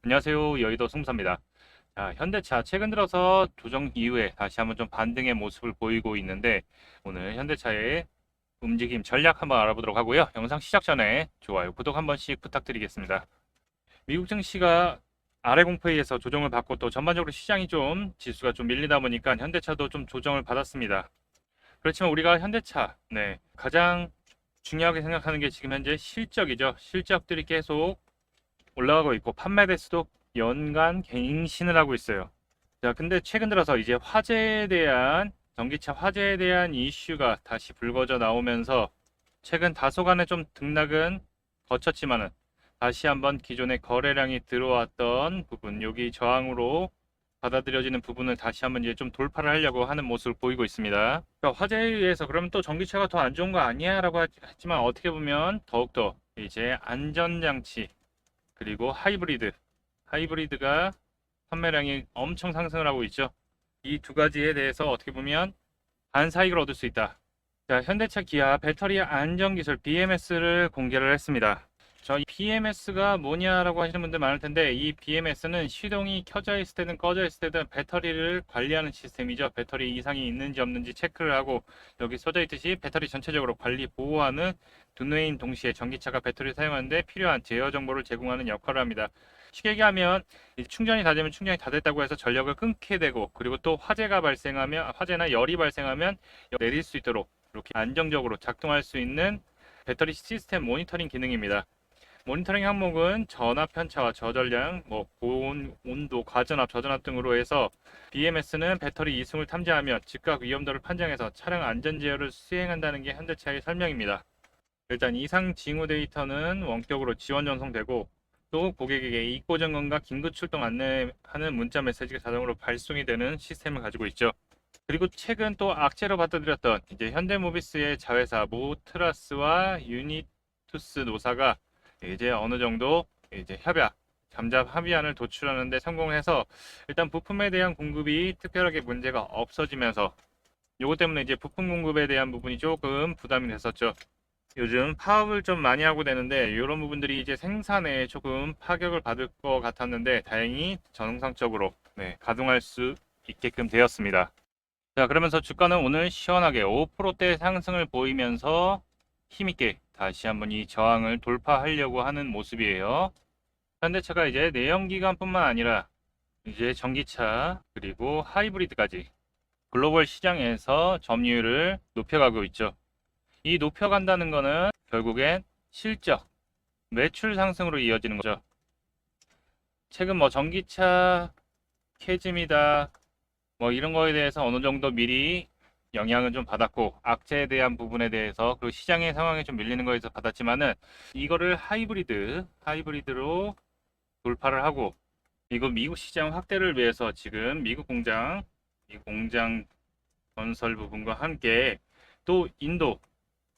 안녕하세요. 여의도 송사입니다. 자, 현대차 최근 들어서 조정 이후에 다시 한번 좀 반등의 모습을 보이고 있는데 오늘 현대차의 움직임 전략 한번 알아보도록 하고요. 영상 시작 전에 좋아요, 구독 한 번씩 부탁드리겠습니다. 미국 증시가 아래 공포에서 조정을 받고 또 전반적으로 시장이 좀 지수가 좀 밀리다 보니까 현대차도 좀 조정을 받았습니다. 그렇지만 우리가 현대차 가장 중요하게 생각하는 게 지금 현재 실적이죠. 실적들이 계속 올라가고 있고 판매 대수도 연간 갱신을 하고 있어요. 자, 근데 최근 들어서 이제 화재에 대한 전기차 화재에 대한 이슈가 다시 불거져 나오면서 최근 다소간의 좀 등락은 거쳤지만은 다시 한번 기존의 거래량이 들어왔던 부분, 여기 저항으로 받아들여지는 부분을 다시 한번 이제 좀 돌파를 하려고 하는 모습을 보이고 있습니다. 그러니까 화재에 의해서 그러면 또 전기차가 더 안 좋은 거 아니야라고 하지만 어떻게 보면 더욱더 이제 안전장치 그리고 하이브리드가 판매량이 엄청 상승을 하고 있죠. 이 두 가지에 대해서 어떻게 보면 반사이익을 얻을 수 있다. 자, 현대차 기아 배터리 안전기술 BMS를 공개를 했습니다. 이 BMS가 뭐냐라고 하시는 분들 많을 텐데 이 BMS는 시동이 켜져 있을 때든 꺼져 있을 때든 배터리를 관리하는 시스템이죠. 배터리 이상이 있는지 없는지 체크를 하고 여기 써져 있듯이 배터리 전체적으로 관리 보호하는 두뇌인 동시에 전기차가 배터리를 사용하는데 필요한 제어 정보를 제공하는 역할을 합니다. 쉽게 얘기하면 충전이 다 되면 충전이 다 됐다고 해서 전력을 끊게 되고 그리고 또 화재나 열이 발생하면 내릴 수 있도록 이렇게 안정적으로 작동할 수 있는 배터리 시스템 모니터링 기능입니다. 모니터링 항목은 전압 편차와 저전량, 고온, 온도, 과전압, 저전압 등으로 해서 BMS는 배터리 이승을 탐지하며 즉각 위험도를 판정해서 차량 안전 제어를 수행한다는 게 현대차의 설명입니다. 일단 이상 징후 데이터는 원격으로 지원 전송되고 또 고객에게 입고 점검과 긴급 출동 안내하는 문자 메시지가 자동으로 발송이 되는 시스템을 가지고 있죠. 그리고 최근 또 악재로 받아들였던 이제 현대모비스의 자회사 모트라스와 유니투스 노사가 이제 어느 정도 이제 잠잡 합의안을 도출하는데 성공해서 일단 부품에 대한 공급이 특별하게 문제가 없어지면서 요것 때문에 이제 부품 공급에 대한 부분이 조금 부담이 됐었죠. 요즘 파업을 좀 많이 하고 되는데 이런 부분들이 이제 생산에 조금 파격을 받을 것 같았는데 다행히 정상적으로 가동할 수 있게끔 되었습니다. 자, 그러면서 주가는 오늘 시원하게 5%대 상승을 보이면서 힘있게 다시 한번 이 저항을 돌파하려고 하는 모습이에요. 현대차가 이제 내연기관뿐만 아니라 이제 전기차 그리고 하이브리드까지 글로벌 시장에서 점유율을 높여가고 있죠. 이 높여간다는 거는 결국엔 실적, 매출 상승으로 이어지는 거죠. 최근 전기차 캐즘이다 이런 거에 대해서 어느 정도 미리 영향은 좀 받았고 악재에 대한 부분에 대해서 그리고 시장의 상황에 좀 밀리는 거에서 받았지만은 이거를 하이브리드로 돌파를 하고 이거 미국 시장 확대를 위해서 지금 미국 공장 건설 부분과 함께 또 인도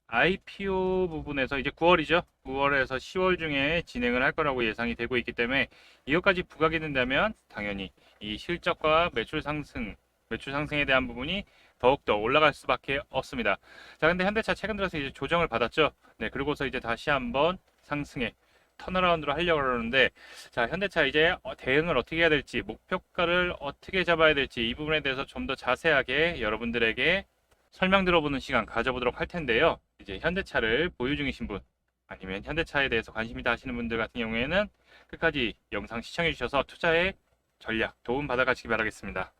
IPO 부분에서 이제 9월이죠. 9월에서 10월 중에 진행을 할 거라고 예상이 되고 있기 때문에 이것까지 부각이 된다면 당연히 이 실적과 매출 상승에 대한 부분이 더욱더 올라갈 수밖에 없습니다. 자, 근데 현대차 최근 들어서 이제 조정을 받았죠. 그리고서 이제 다시 한번 상승에 턴어라운드로 하려고 그러는데 자, 현대차 이제 대응을 어떻게 해야 될지 목표가를 어떻게 잡아야 될지 이 부분에 대해서 좀 더 자세하게 여러분들에게 설명 들어보는 시간 가져보도록 할 텐데요. 이제 현대차를 보유 중이신 분 아니면 현대차에 대해서 관심 있다 하시는 분들 같은 경우에는 끝까지 영상 시청해 주셔서 투자에 전략 도움 받아가시기 바라겠습니다.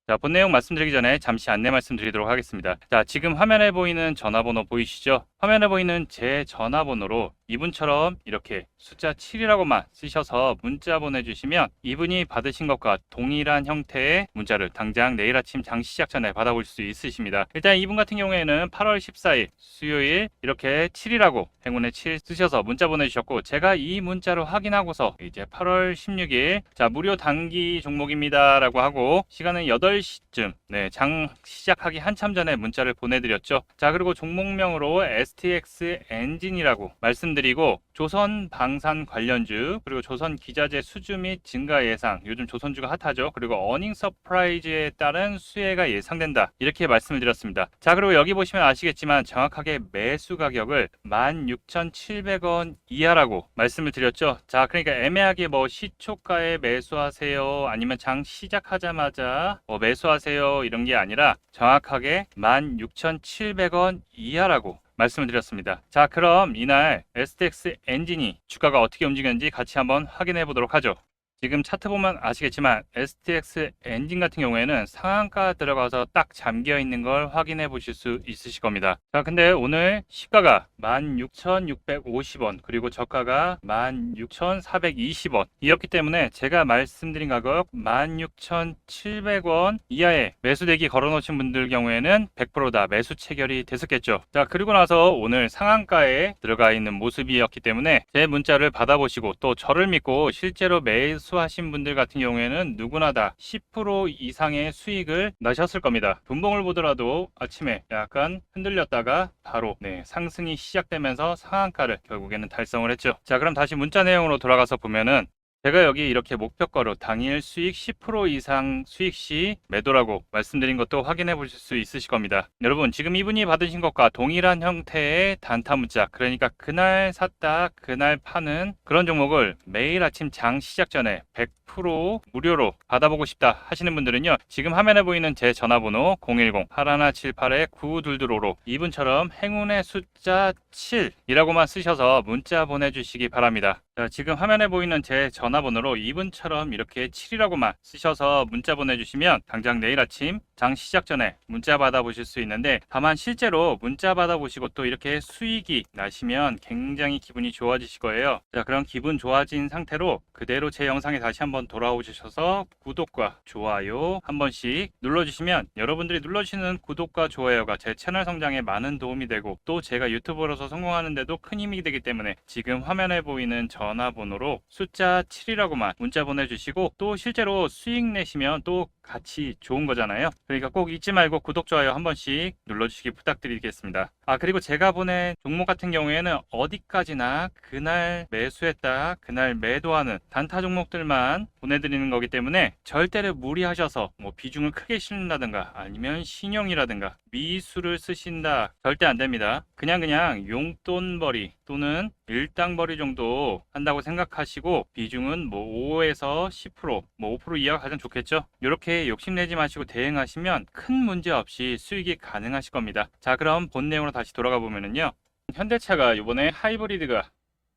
자, 본 내용 말씀드리기 전에 잠시 안내 말씀드리도록 하겠습니다. 자, 지금 화면에 보이는 전화번호 보이시죠? 화면에 보이는 제 전화번호로 이분처럼 이렇게 숫자 7이라고만 쓰셔서 문자 보내주시면 이분이 받으신 것과 동일한 형태의 문자를 당장 내일 아침 장 시작 전에 받아볼 수 있으십니다. 일단 이분 같은 경우에는 8월 14일 수요일 이렇게 7이라고 행운의 7 쓰셔서 문자 보내주셨고 제가 이 문자를 확인하고서 이제 8월 16일 자, 무료 단기 종목입니다 라고 하고 시간은 8시쯤 장 시작하기 한참 전에 문자를 보내드렸죠. 자, 그리고 종목명으로 STX 엔진이라고 말씀드리고, 조선 방산 관련주, 그리고 조선 기자재 수주 및 증가 예상, 요즘 조선주가 핫하죠. 그리고 어닝 서프라이즈에 따른 수혜가 예상된다, 이렇게 말씀을 드렸습니다. 자, 그리고 여기 보시면 아시겠지만 정확하게 매수 가격을 16,700원 이하라고 말씀을 드렸죠. 자, 그러니까 애매하게 뭐 시초가에 매수하세요, 아니면 장 시작하자마자 매수하세요, 이런 게 아니라 정확하게 16,700원 이하라고 말씀을 드렸습니다. 자, 그럼 이날 STX 엔진이 주가가 어떻게 움직였는지 같이 한번 확인해 보도록 하죠. 지금 차트 보면 아시겠지만 STX 엔진 같은 경우에는 상한가 들어가서 딱 잠겨 있는 걸 확인해 보실 수 있으실 겁니다. 자, 근데 오늘 시가가 16,650원, 그리고 저가가 16,420원 이었기 때문에 제가 말씀드린 가격 16,700원 이하에 매수대기 걸어 놓으신 분들 경우에는 100% 다 매수 체결이 됐었겠죠. 자, 그리고 나서 오늘 상한가에 들어가 있는 모습이었기 때문에 제 문자를 받아보시고 또 저를 믿고 실제로 매수하신 분들 같은 경우에는 누구나 다 10% 이상의 수익을 나셨을 겁니다. 분봉을 보더라도 아침에 약간 흔들렸다가 바로 상승이 시작되면서 상한가를 결국에는 달성을 했죠. 자, 그럼 다시 문자 내용으로 돌아가서 보면은 제가 여기 이렇게 목표가로 당일 수익 10% 이상 수익 시 매도라고 말씀드린 것도 확인해 보실 수 있으실 겁니다. 여러분, 지금 이분이 받으신 것과 동일한 형태의 단타 문자, 그러니까 그날 샀다 그날 파는 그런 종목을 매일 아침 장 시작 전에 100% 무료로 받아보고 싶다 하시는 분들은요, 지금 화면에 보이는 제 전화번호 010-8178-9222로 이분처럼 행운의 숫자 7이라고만 쓰셔서 문자 보내주시기 바랍니다. 자, 지금 화면에 보이는 제 전화번호로 이분처럼 이렇게 7이라고만 쓰셔서 문자 보내주시면 당장 내일 아침 장 시작 전에 문자 받아보실 수 있는데, 다만 실제로 문자 받아보시고 또 이렇게 수익이 나시면 굉장히 기분이 좋아지실 거예요. 자, 그럼 기분 좋아진 상태로 그대로 제 영상에 다시 한번 돌아오셔서 구독과 좋아요 한 번씩 눌러주시면, 여러분들이 눌러주시는 구독과 좋아요가 제 채널 성장에 많은 도움이 되고 또 제가 유튜버로서 성공하는 데도 큰 힘이 되기 때문에 지금 화면에 보이는 전화번호로 숫자 7이라고만 문자 보내주시고, 또 실제로 수익 내시면 또 같이 좋은 거잖아요. 그러니까 꼭 잊지 말고 구독, 좋아요 한 번씩 눌러주시기 부탁드리겠습니다. 그리고 제가 보낸 종목 같은 경우에는 어디까지나 그날 매수했다 그날 매도하는 단타 종목들만 보내드리는 거기 때문에 절대로 무리하셔서 비중을 크게 실는다든가 아니면 신용이라든가 미수를 쓰신다 절대 안 됩니다. 그냥 용돈벌이 또는 일당벌이 정도 한다고 생각하시고, 비중은 5에서 10%, 5% 이하가 가장 좋겠죠. 이렇게 욕심내지 마시고 대응하시면 큰 문제 없이 수익이 가능하실 겁니다. 자, 그럼 본 내용으로 다시 돌아가 보면은요, 현대차가 이번에 하이브리드가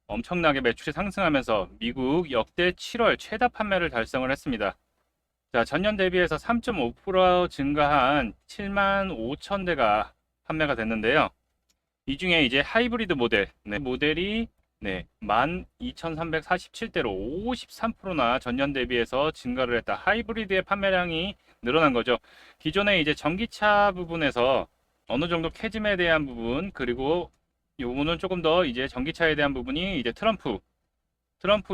엄청나게 매출이 상승하면서 미국 역대 7월 최다 판매를 달성을 했습니다. 자, 전년 대비해서 3.5% 증가한 7만 5천 대가 판매가 됐는데요. 이 중에 이제 하이브리드 모델, 모델이 12,347대로 53%나 전년 대비해서 증가를 했다. 하이브리드의 판매량이 늘어난 거죠. 기존에 이제 전기차 부분에서 어느 정도 캐즘에 대한 부분, 그리고 이 부분은 조금 더 이제 전기차에 대한 부분이 이제 트럼프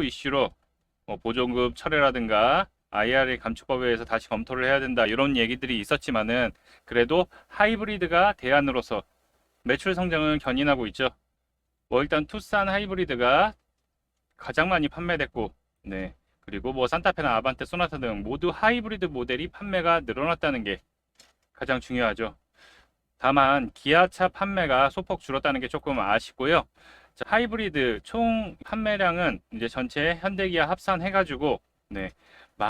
이슈로 보조금 철회라든가 IRA 감축법에 의해서 다시 검토를 해야 된다, 이런 얘기들이 있었지만은 그래도 하이브리드가 대안으로서 매출 성장을 견인하고 있죠. 일단 투싼 하이브리드가 가장 많이 판매됐고, 그리고 산타페나 아반떼, 소나타 등 모두 하이브리드 모델이 판매가 늘어났다는 게 가장 중요하죠. 다만 기아차 판매가 소폭 줄었다는 게 조금 아쉽고요. 자, 하이브리드 총 판매량은 이제 전체 현대기아 합산해가지고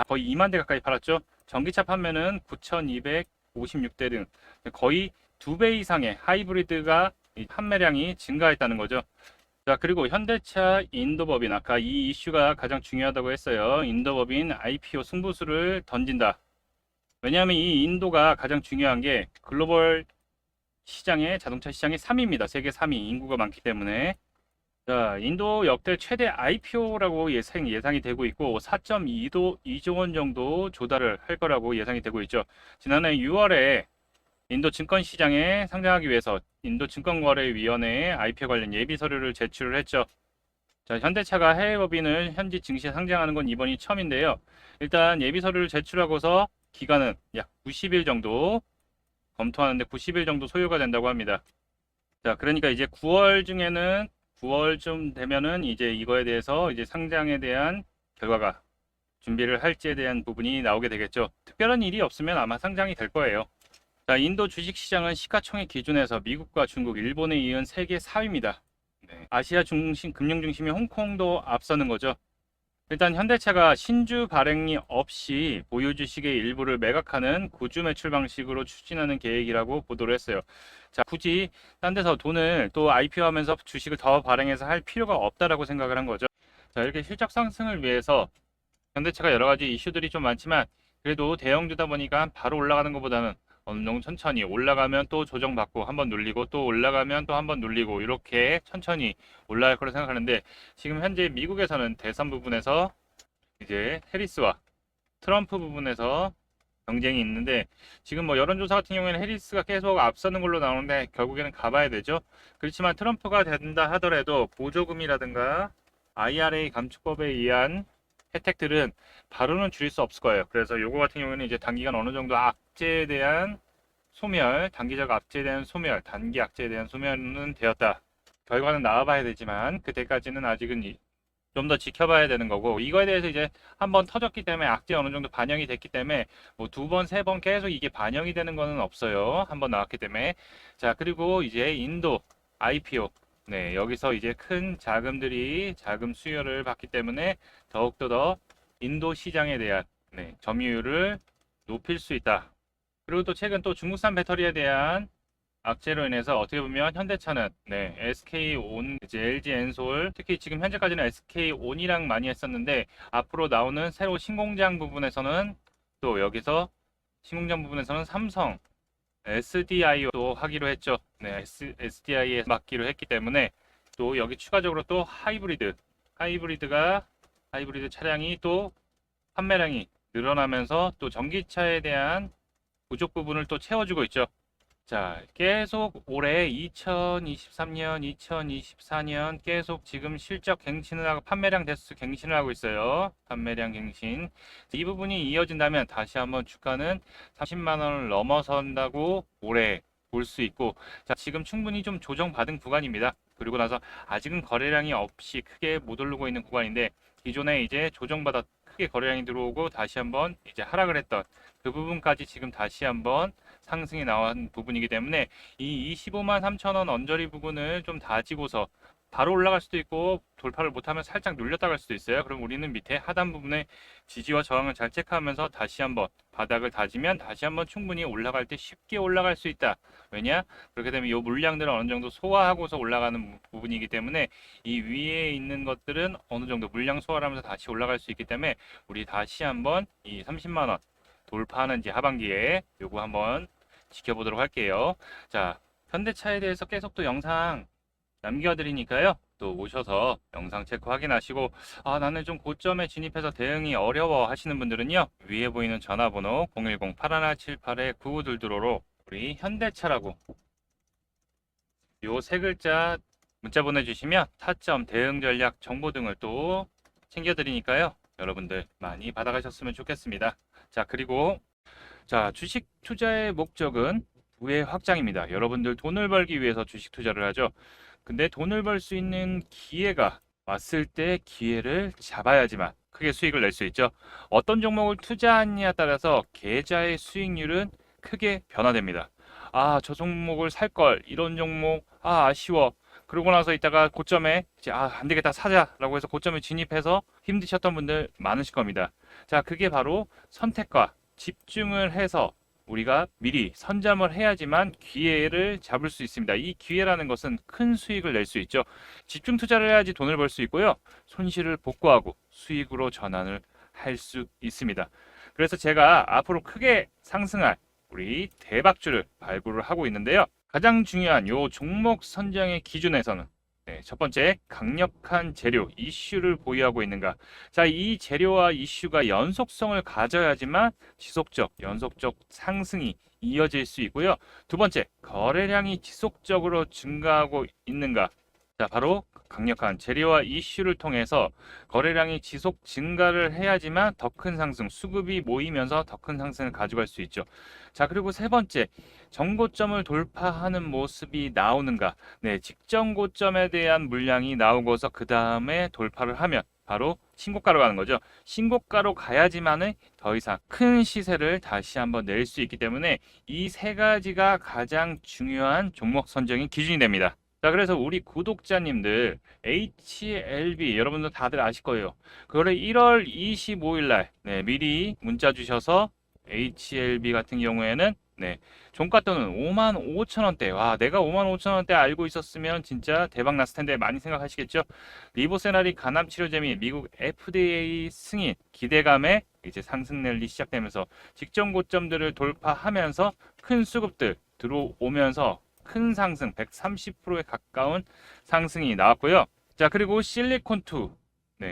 거의 2만 대 가까이 팔았죠. 전기차 판매는 9,256대 등 거의 2배 이상의 하이브리드가 판매량이 증가했다는 거죠. 자, 그리고 현대차 인도법인, 아까 이 이슈가 가장 중요하다고 했어요. 인도법인 IPO 승부수를 던진다. 왜냐하면 이 인도가 가장 중요한 게 글로벌 시장의 자동차 시장이 3위입니다. 세계 3위, 인구가 많기 때문에. 자, 인도 역대 최대 IPO라고 예상이 되고 있고 4.2조 원 정도 조달을 할 거라고 예상이 되고 있죠. 지난해 6월에 인도 증권시장에 상장하기 위해서 인도증권거래위원회에 IPO 관련 예비 서류를 제출을 했죠. 자, 현대차가 해외 법인을 현지 증시에 상장하는 건 이번이 처음인데요. 일단 예비 서류를 제출하고서 기간은 약 90일 정도, 검토하는데 90일 정도 소요가 된다고 합니다. 자, 그러니까 이제 9월쯤 되면은 이제 이거에 대해서 이제 상장에 대한 결과가 준비를 할지에 대한 부분이 나오게 되겠죠. 특별한 일이 없으면 아마 상장이 될 거예요. 자, 인도 주식시장은 시가총액 기준에서 미국과 중국, 일본에 이은 세계 4위입니다. 네, 아시아 중심, 금융 중심의 홍콩도 앞서는 거죠. 일단 현대차가 신주 발행이 없이 보유 주식의 일부를 매각하는 구주 매출 방식으로 추진하는 계획이라고 보도를 했어요. 자, 굳이 딴 데서 돈을 또 IPO 하면서 주식을 더 발행해서 할 필요가 없다라고 생각을 한 거죠. 자, 이렇게 실적 상승을 위해서 현대차가 여러 가지 이슈들이 좀 많지만 그래도 대형주다 보니까 바로 올라가는 것보다는 어느 정도 천천히 올라가면 또 조정받고 한번 눌리고 또 올라가면 또 한번 눌리고 이렇게 천천히 올라갈 거라 생각하는데 지금 현재 미국에서는 대선 부분에서 이제 해리스와 트럼프 부분에서 경쟁이 있는데 지금 뭐 여론조사 같은 경우에는 해리스가 계속 앞서는 걸로 나오는데 결국에는 가봐야 되죠. 그렇지만 트럼프가 된다 하더라도 보조금이라든가 IRA 감축법에 의한 혜택들은 바로는 줄일 수 없을 거예요. 그래서 요거 같은 경우에는 이제 단기간 어느 정도 악재에 대한 소멸, 단기적 악재에 대한 소멸, 단기 악재에 대한 소멸은 되었다. 결과는 나와봐야 되지만 그때까지는 아직은 좀 더 지켜봐야 되는 거고 이거에 대해서 이제 한번 터졌기 때문에 악재 어느 정도 반영이 됐기 때문에 뭐 두 번, 세 번 계속 이게 반영이 되는 거는 없어요. 한번 나왔기 때문에. 자, 그리고 이제 인도 IPO. 네, 여기서 이제 큰 자금들이 자금 수요를 받기 때문에 더욱더 더 인도 시장에 대한 점유율을 높일 수 있다. 그리고 또 최근 또 중국산 배터리에 대한 악재로 인해서 어떻게 보면 현대차는 SK온, 이제 LG 엔솔, 특히 지금 현재까지는 SK온이랑 많이 했었는데 앞으로 나오는 새로 신공장 부분에서는 또 여기서 신공장 부분에서는 삼성, SDI도 하기로 했죠. 네, SDI에 맡기로 했기 때문에 또 여기 추가적으로 또 하이브리드 차량이 또 판매량이 늘어나면서 또 전기차에 대한 부족 부분을 또 채워주고 있죠. 자, 계속 올해 2023년, 2024년 계속 지금 실적 갱신을 하고 판매량 대수 갱신을 하고 있어요. 판매량 갱신. 이 부분이 이어진다면 다시 한번 주가는 30만 원을 넘어선다고 올해 볼 수 있고, 자, 지금 충분히 좀 조정받은 구간입니다. 그리고 나서 아직은 거래량이 없이 크게 못 오르고 있는 구간인데 기존에 이제 조정받아 크게 거래량이 들어오고 다시 한번 이제 하락을 했던 그 부분까지 지금 다시 한번 상승이 나온 부분이기 때문에 이 25만 3천 원 언저리 부분을 좀 다지고서 바로 올라갈 수도 있고 돌파를 못하면 살짝 눌렸다 갈 수도 있어요. 그럼 우리는 밑에 하단 부분에 지지와 저항을 잘 체크하면서 다시 한번 바닥을 다지면 다시 한번 충분히 올라갈 때 쉽게 올라갈 수 있다. 왜냐? 그렇게 되면 이 물량들을 어느 정도 소화하고서 올라가는 부분이기 때문에 이 위에 있는 것들은 어느 정도 물량 소화를 하면서 다시 올라갈 수 있기 때문에 우리 다시 한번 이 30만 원 돌파하는지 하반기에 요거 한번 지켜보도록 할게요. 자, 현대차에 대해서 계속 또 영상 남겨드리니까요. 또 오셔서 영상 체크 확인하시고 나는 좀 고점에 진입해서 대응이 어려워 하시는 분들은요. 위에 보이는 전화번호 010-8178-9922로 우리 현대차라고 요 세 글자 문자 보내주시면 타점, 대응 전략, 정보 등을 또 챙겨드리니까요. 여러분들 많이 받아가셨으면 좋겠습니다. 자, 그리고 자, 주식 투자의 목적은 부의 확장입니다. 여러분들 돈을 벌기 위해서 주식 투자를 하죠. 근데 돈을 벌 수 있는 기회가 왔을 때 기회를 잡아야지만 크게 수익을 낼 수 있죠. 어떤 종목을 투자하느냐에 따라서 계좌의 수익률은 크게 변화됩니다. 저 종목을 살 걸, 이런 종목, 아쉬워. 그러고 나서 이따가 고점에 이제 안 되겠다 사자라고 해서 고점에 진입해서 힘드셨던 분들 많으실 겁니다. 자, 그게 바로 선택과 집중을 해서 우리가 미리 선점을 해야지만 기회를 잡을 수 있습니다. 이 기회라는 것은 큰 수익을 낼 수 있죠. 집중 투자를 해야지 돈을 벌 수 있고요. 손실을 복구하고 수익으로 전환을 할 수 있습니다. 그래서 제가 앞으로 크게 상승할 우리 대박주를 발굴을 하고 있는데요. 가장 중요한 요 종목 선정의 기준에서는 첫 번째, 강력한 재료, 이슈를 보유하고 있는가. 자, 이 재료와 이슈가 연속성을 가져야지만 연속적 상승이 이어질 수 있고요. 두 번째, 거래량이 지속적으로 증가하고 있는가. 자, 바로 강력한 재료와 이슈를 통해서 거래량이 지속 증가를 해야지만 더 큰 상승, 수급이 모이면서 더 큰 상승을 가져갈 수 있죠. 자, 그리고 세 번째, 정고점을 돌파하는 모습이 나오는가? 네, 직전 고점에 대한 물량이 나오고서 그 다음에 돌파를 하면 바로 신고가로 가는 거죠. 신고가로 가야지만은 더 이상 큰 시세를 다시 한번 낼 수 있기 때문에 이 세 가지가 가장 중요한 종목 선정의 기준이 됩니다. 자, 그래서 우리 구독자님들 HLB 여러분들 다들 아실 거예요. 그거를 1월 25일 날 미리 문자 주셔서 HLB 같은 경우에는 종가 또는 55,000원대. 와, 내가 55,000원대 알고 있었으면 진짜 대박 났을 텐데 많이 생각하시겠죠? 리보세라리 간암 치료제 및 미국 FDA 승인 기대감에 이제 상승 랠리 시작되면서 직전 고점들을 돌파하면서 큰 수급들 들어오면서 큰 상승 130%에 가까운 상승이 나왔고요. 자, 그리고 실리콘2.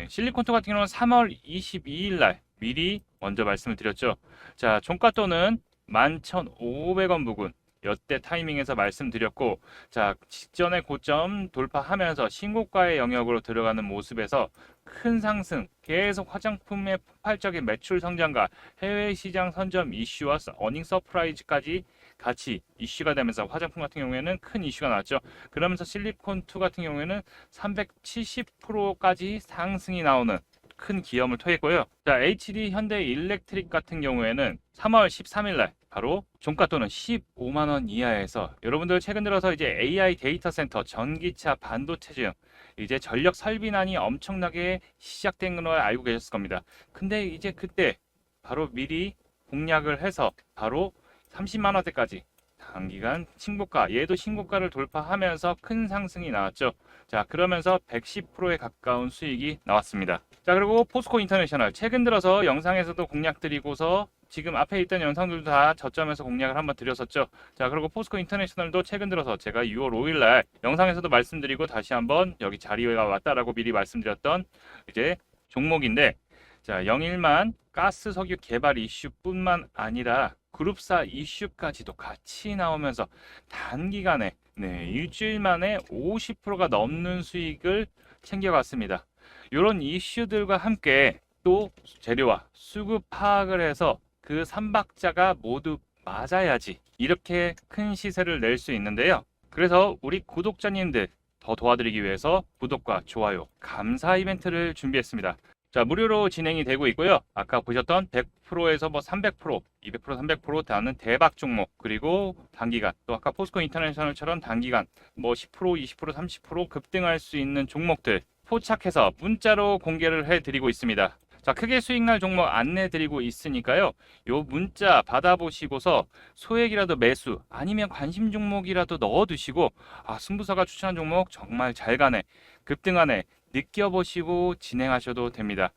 실리콘2 같은 경우는 3월 22일 날 미리 먼저 말씀을 드렸죠. 자, 종가또는 11,500원 부근 여태 타이밍에서 말씀드렸고, 자, 직전의 고점 돌파하면서 신고가의 영역으로 들어가는 모습에서 큰 상승, 계속 화장품의 폭발적인 매출 성장과 해외 시장 선점 이슈와 어닝 서프라이즈까지 같이 이슈가 되면서 화장품 같은 경우에는 큰 이슈가 나왔죠. 그러면서 실리콘2 같은 경우에는 370%까지 상승이 나오는 큰 기염을 토했고요. 자, HD 현대 일렉트릭 같은 경우에는 3월 13일 날 바로 종가 또는 15만 원 이하에서 여러분들 최근 들어서 이제 AI 데이터 센터, 전기차, 반도체 등 이제 전력 설비난이 엄청나게 시작된 걸 알고 계셨을 겁니다. 근데 이제 그때 바로 미리 공략을 해서 바로 30만 원대까지 단기간 신고가, 얘도 신고가를 돌파하면서 큰 상승이 나왔죠. 자, 그러면서 110%에 가까운 수익이 나왔습니다. 자, 그리고 포스코 인터내셔널 최근 들어서 영상에서도 공략 드리고서 지금 앞에 있던 영상들도 다 저점에서 공략을 한번 드렸었죠. 자, 그리고 포스코 인터내셔널도 최근 들어서 제가 6월 5일 날 영상에서도 말씀드리고 다시 한번 여기 자리가 왔다라고 미리 말씀드렸던 이제 종목인데, 자, 영일만 가스 석유 개발 이슈뿐만 아니라 그룹사 이슈까지도 같이 나오면서 단기간에 일주일 만에 50%가 넘는 수익을 챙겨갔습니다. 이런 이슈들과 함께 또 재료와 수급 파악을 해서 그 3박자가 모두 맞아야지 이렇게 큰 시세를 낼 수 있는데요. 그래서 우리 구독자님들 더 도와드리기 위해서 구독과 좋아요, 감사 이벤트를 준비했습니다. 자, 무료로 진행이 되고 있고요. 아까 보셨던 100%에서 300%, 200%, 300% 다는 대박 종목, 그리고 단기간, 또 아까 포스코 인터내셔널처럼 단기간 10%, 20%, 30% 급등할 수 있는 종목들 포착해서 문자로 공개를 해드리고 있습니다. 자, 크게 수익날 종목 안내드리고 있으니까요. 요 문자 받아보시고서 소액이라도 매수, 아니면 관심 종목이라도 넣어두시고, 승부사가 추천한 종목 정말 잘 가네, 급등하네, 느껴보시고 진행하셔도 됩니다.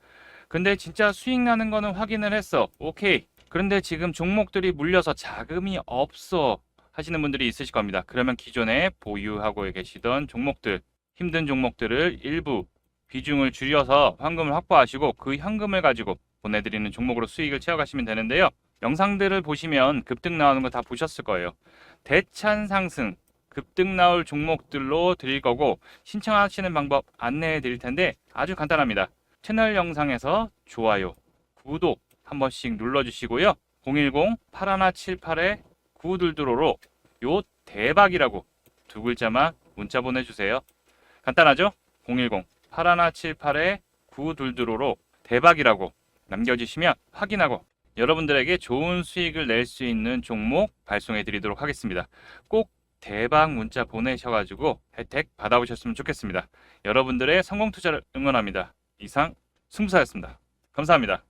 근데 진짜 수익 나는 거는 확인을 했어. 오케이. 그런데 지금 종목들이 물려서 자금이 없어 하시는 분들이 있으실 겁니다. 그러면 기존에 보유하고 계시던 종목들, 힘든 종목들을 일부 비중을 줄여서 현금을 확보하시고 그 현금을 가지고 보내드리는 종목으로 수익을 채워가시면 되는데요. 영상들을 보시면 급등 나오는 거 다 보셨을 거예요. 대찬 상승, 급등 나올 종목들로 드릴 거고, 신청하시는 방법 안내해 드릴 텐데 아주 간단합니다. 채널 영상에서 좋아요, 구독 한 번씩 눌러주시고요. 010-8178-9222로 요 대박이라고 두 글자만 문자 보내주세요. 간단하죠? 010-8178-9222로 대박이라고 남겨주시면 확인하고 여러분들에게 좋은 수익을 낼 수 있는 종목 발송해 드리도록 하겠습니다. 꼭 대박 문자 보내셔가지고 혜택 받아보셨으면 좋겠습니다. 여러분들의 성공 투자를 응원합니다. 이상 승부사였습니다. 감사합니다.